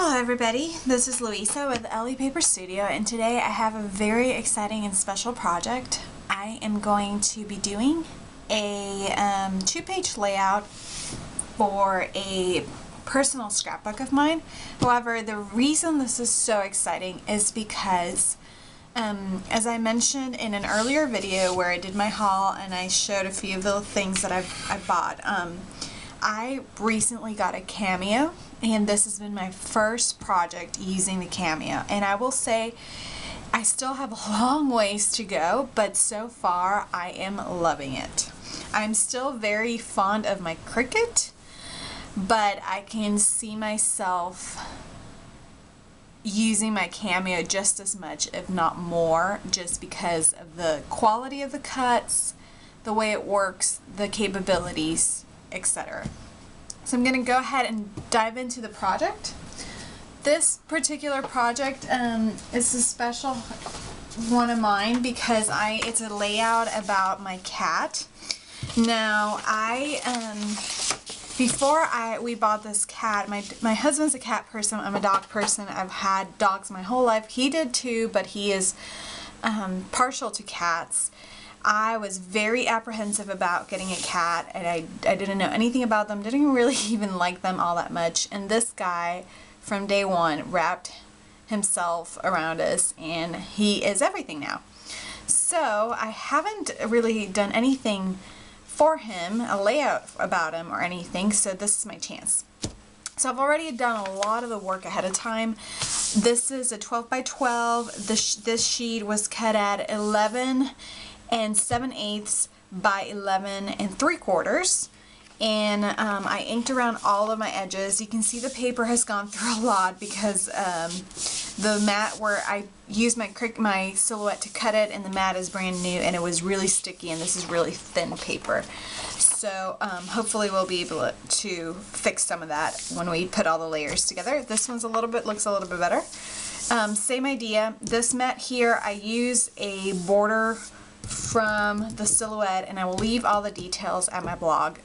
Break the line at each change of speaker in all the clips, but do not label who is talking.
Hello everybody, this is Louisa with Ellie Paper Studio, and today I have a very exciting and special project. I am going to be doing a two-page layout for a personal scrapbook of mine. However, the reason this is so exciting is because as I mentioned in an earlier video where I did my haul and I showed a few of the things that I bought, I recently got a Cameo, and this has been my first project using the Cameo, and I will say I still have a long ways to go, but so far I am loving it. I'm still very fond of my Cricut, but I can see myself using my Cameo just as much, if not more, just because of the quality of the cuts, the way it works, the capabilities, etc. So I'm going to go ahead and dive into the project. This particular project is a special one of mine because it's a layout about my cat. Now before we bought this cat, my husband's a cat person, I'm a dog person. I've had dogs my whole life. He did too, but he is partial to cats. I was very apprehensive about getting a cat, and I didn't know anything about them, didn't really even like them all that much, and this guy from day one wrapped himself around us, and he is everything now. So I haven't really done anything for him, a layout about him or anything, so this is my chance. So I've already done a lot of the work ahead of time. This is a 12 by 12. This sheet was cut at 11 7/8 by 11 3/4, and I inked around all of my edges. You can see the paper has gone through a lot because the mat where I used my Silhouette to cut it, and the mat is brand new, and it was really sticky, and this is really thin paper. So hopefully we'll be able to fix some of that when we put all the layers together. This one's looks a little bit better. Same idea. This mat here, I use a border from the Silhouette, and I will leave all the details at my blog.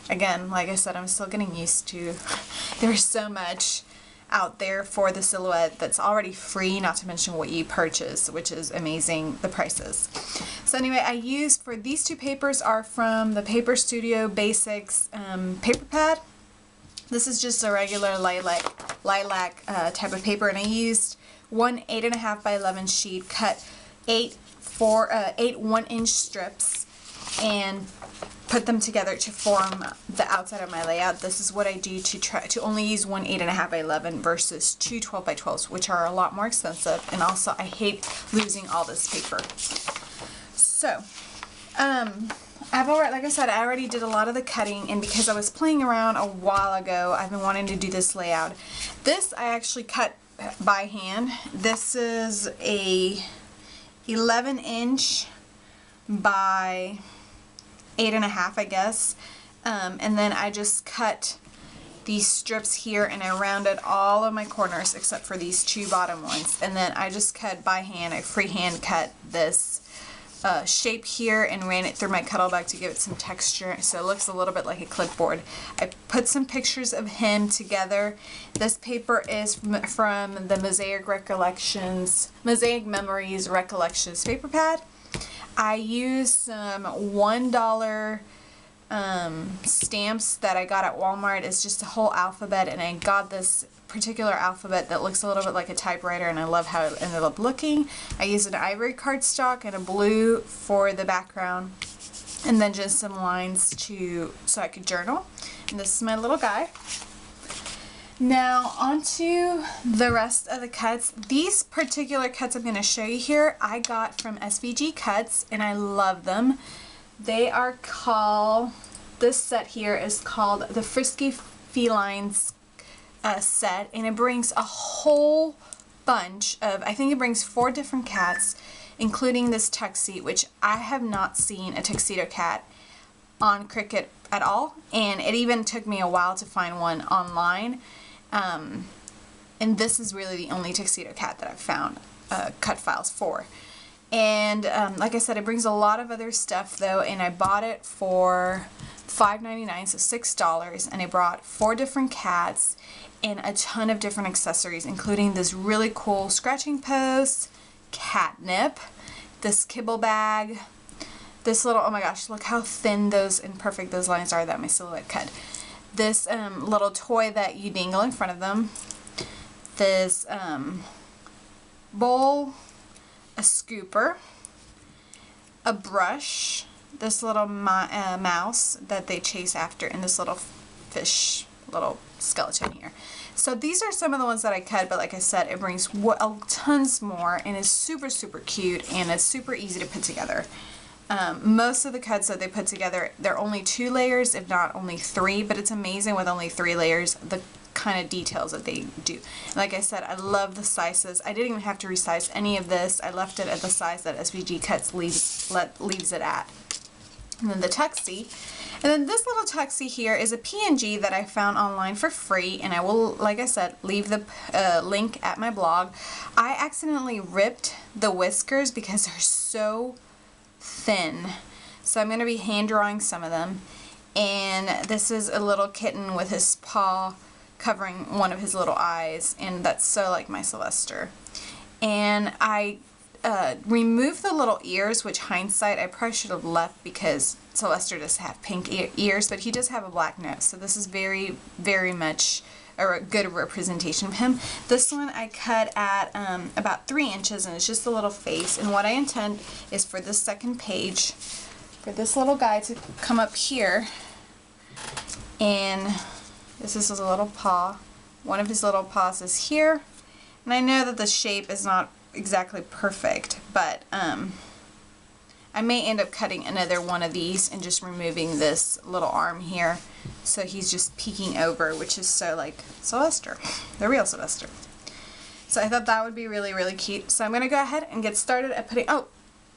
Again, like I said, I'm still getting used to there's so much out there for the Silhouette that's already free, not to mention what you purchase, which is amazing, the prices. So anyway, I used for these two papers are from the Paper Studio Basics paper pad. This is just a regular lilac type of paper, and I used one 8.5 by 11 sheet, cut eight 1-inch strips, and put them together to form the outside of my layout. This is what I do to try to only use one 8.5 by 11 versus two 12 by 12s, which are a lot more expensive, and also I hate losing all this paper. So like I said, I already did a lot of the cutting, and because I was playing around a while ago, I've been wanting to do this layout. This I actually cut by hand. This is a 11-inch by 8.5, I guess, and then I just cut these strips here, and I rounded all of my corners except for these two bottom ones, and then I just cut by hand. I freehand cut this shape here and ran it through my Cuttle Bug to give it some texture, so it looks a little bit like a clipboard. I put some pictures of him together. This paper is from the Mosaic Memories Recollections paper pad. I used some $1 stamps that I got at Walmart. It's just a whole alphabet, and I got this particular alphabet that looks a little bit like a typewriter, and I love how it ended up looking. I used an ivory cardstock and a blue for the background, and then just some lines so I could journal. And this is my little guy. Now onto the rest of the cuts. These particular cuts I'm going to show you here I got from SVG Cuts, and I love them. They are called, this set here is called the Frisky Felines set, and it brings a whole bunch of, I think it brings 4 different cats, including this tuxie, which I have not seen a tuxedo cat on Cricut at all, and it even took me a while to find one online. And this is really the only tuxedo cat that I've found cut files for. And like I said, it brings a lot of other stuff though, and I bought it for $5.99, so $6, and it brought 4 different cats and a ton of different accessories, including this really cool scratching post, catnip, this kibble bag, this little, oh my gosh, look how thin those and perfect those lines are that my Silhouette cut. This little toy that you dangle in front of them, this bowl, a scooper, a brush, this little mouse that they chase after, and this little fish, little skeleton here. So these are some of the ones that I cut, but like I said, it brings tons more, and is super, super cute, and it's super easy to put together. Most of the cuts that they put together, they're only 2 layers, if not only 3, but it's amazing with only 3 layers, the kind of details that they do. Like I said, I love the sizes. I didn't even have to resize any of this. I left it at the size that SVG Cuts leaves it at. And then the tuxie. And then this little tuxie here is a PNG that I found online for free, and I will, like I said, leave the link at my blog. I accidentally ripped the whiskers because they're so thin. So I'm going to be hand drawing some of them. And this is a little kitten with his paw covering one of his little eyes, and that's so like my Sylvester. And I removed the little ears, which hindsight I probably should have left because Sylvester does have pink ears, but he does have a black nose, so this is very, very much a good representation of him. This one I cut at about 3 inches, and it's just a little face, and what I intend is for this second page, for this little guy to come up here, and this is his little paw. One of his little paws is here, and I know that the shape is not exactly perfect, but I may end up cutting another one of these and just removing this little arm here, so he's just peeking over, which is so like Sylvester, the real Sylvester. So I thought that would be really, really cute. So I'm going to go ahead and get started at putting, oh,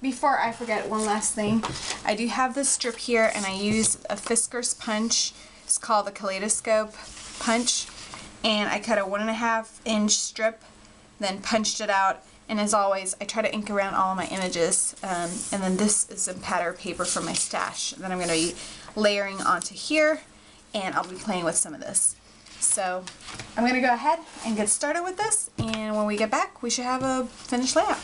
before I forget, one last thing. I do have this strip here, and I use a Fisker's punch. It's called the Kaleidoscope punch, and I cut a 1.5 inch strip, then punched it out, and as always I try to ink around all of my images, and then this is some pattern paper from my stash that I'm going to be layering onto here, and I'll be playing with some of this. So I'm going to go ahead and get started with this, and when we get back we should have a finished layout.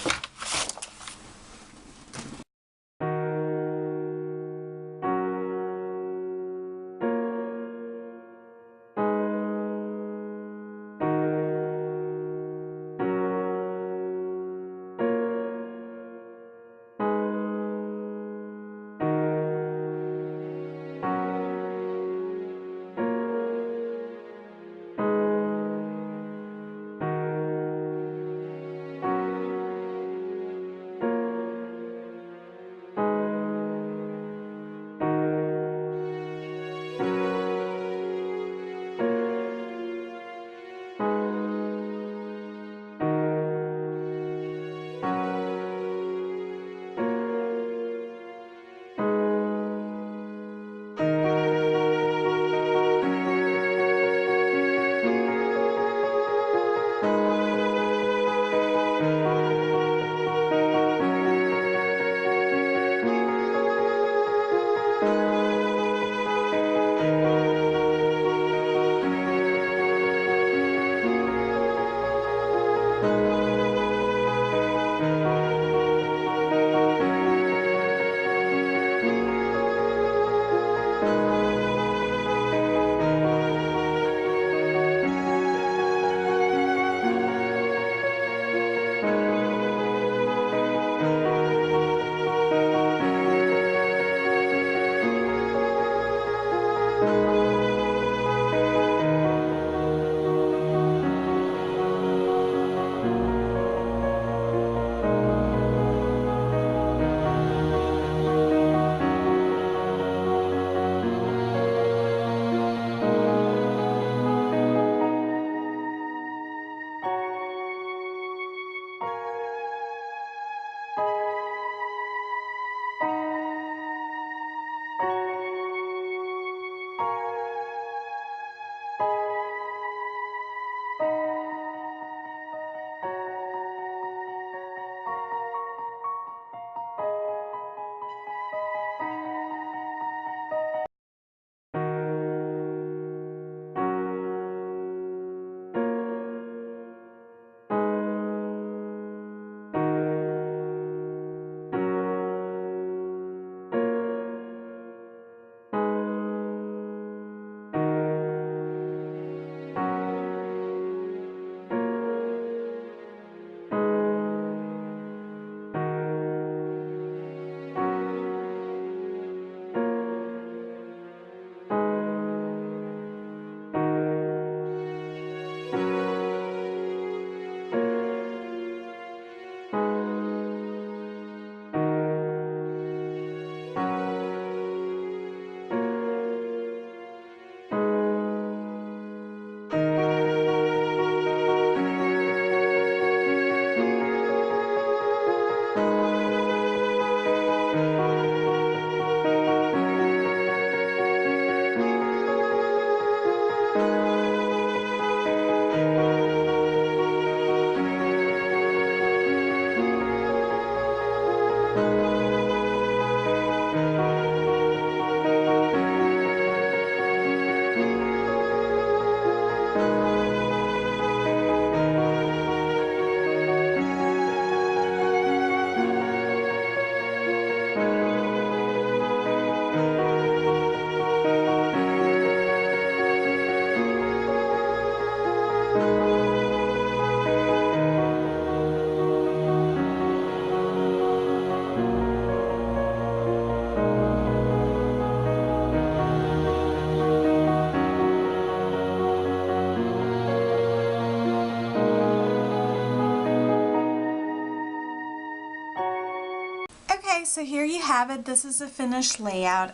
Okay, so here you have it. This is the finished layout.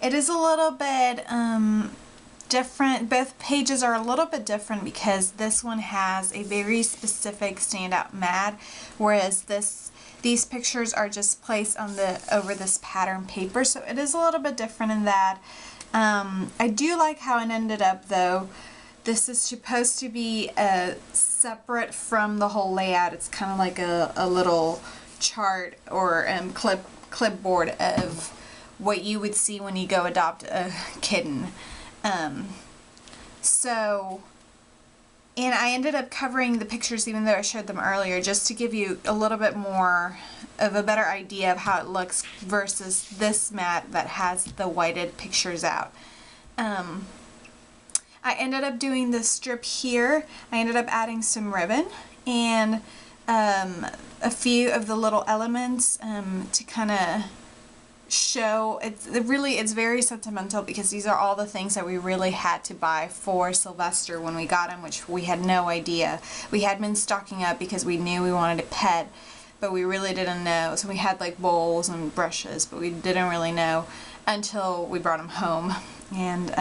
It is a little bit different. Both pages are a little bit different because this one has a very specific standout mat, whereas these pictures are just placed on over this pattern paper. So it is a little bit different in that. I do like how it ended up though. This is supposed to be separate from the whole layout. It's kind of like a little chart or clipboard of what you would see when you go adopt a kitten. And I ended up covering the pictures even though I showed them earlier, just to give you a little bit more of a better idea of how it looks versus this mat that has the whited pictures out. I ended up doing this strip here. I ended up adding some ribbon and a few of the little elements to kind of show. It's very sentimental because these are all the things that we really had to buy for Sylvester when we got him, which we had no idea. We had been stocking up because we knew we wanted a pet, but we really didn't know. So we had like bowls and brushes, but we didn't really know until we brought him home, and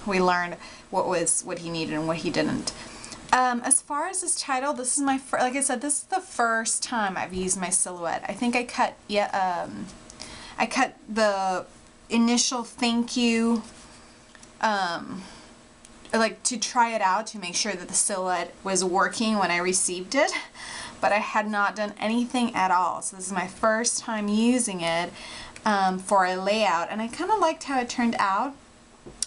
we learned what he needed and what he didn't. As far as this title, this is my like I said, this is the first time I've used my Silhouette. I think I cut I cut the initial thank you like to try it out to make sure that the Silhouette was working when I received it, but I had not done anything at all. So this is my first time using it for a layout, and I kind of liked how it turned out.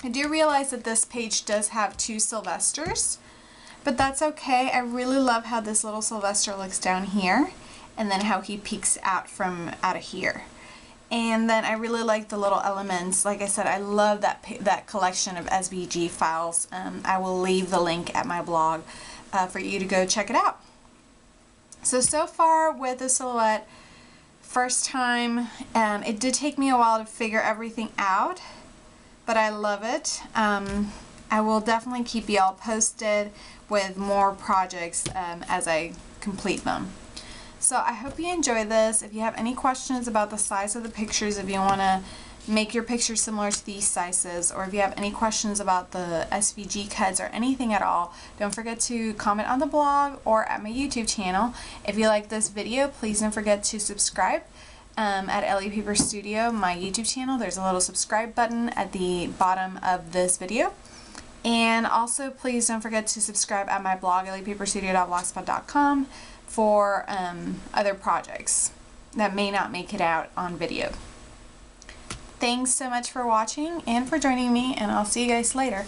I do realize that this page does have two Sylvesters, but that's okay. I really love how this little Sylvester looks down here, and then how he peeks out of here. And then I really like the little elements. Like I said, I love that collection of SVG files. I will leave the link at my blog for you to go check it out. So far with the Silhouette, first time, it did take me a while to figure everything out, but I love it. I will definitely keep you all posted with more projects as I complete them. So I hope you enjoy this. If you have any questions about the size of the pictures, if you want to make your picture similar to these sizes, or if you have any questions about the SVG cuts or anything at all, don't forget to comment on the blog or at my YouTube channel. If you like this video, please don't forget to subscribe at Ellie Paper Studio, my YouTube channel. There's a little subscribe button at the bottom of this video. And also please don't forget to subscribe at my blog, elliepaperstudio.blogspot.com, for other projects that may not make it out on video. Thanks so much for watching and for joining me, and I'll see you guys later.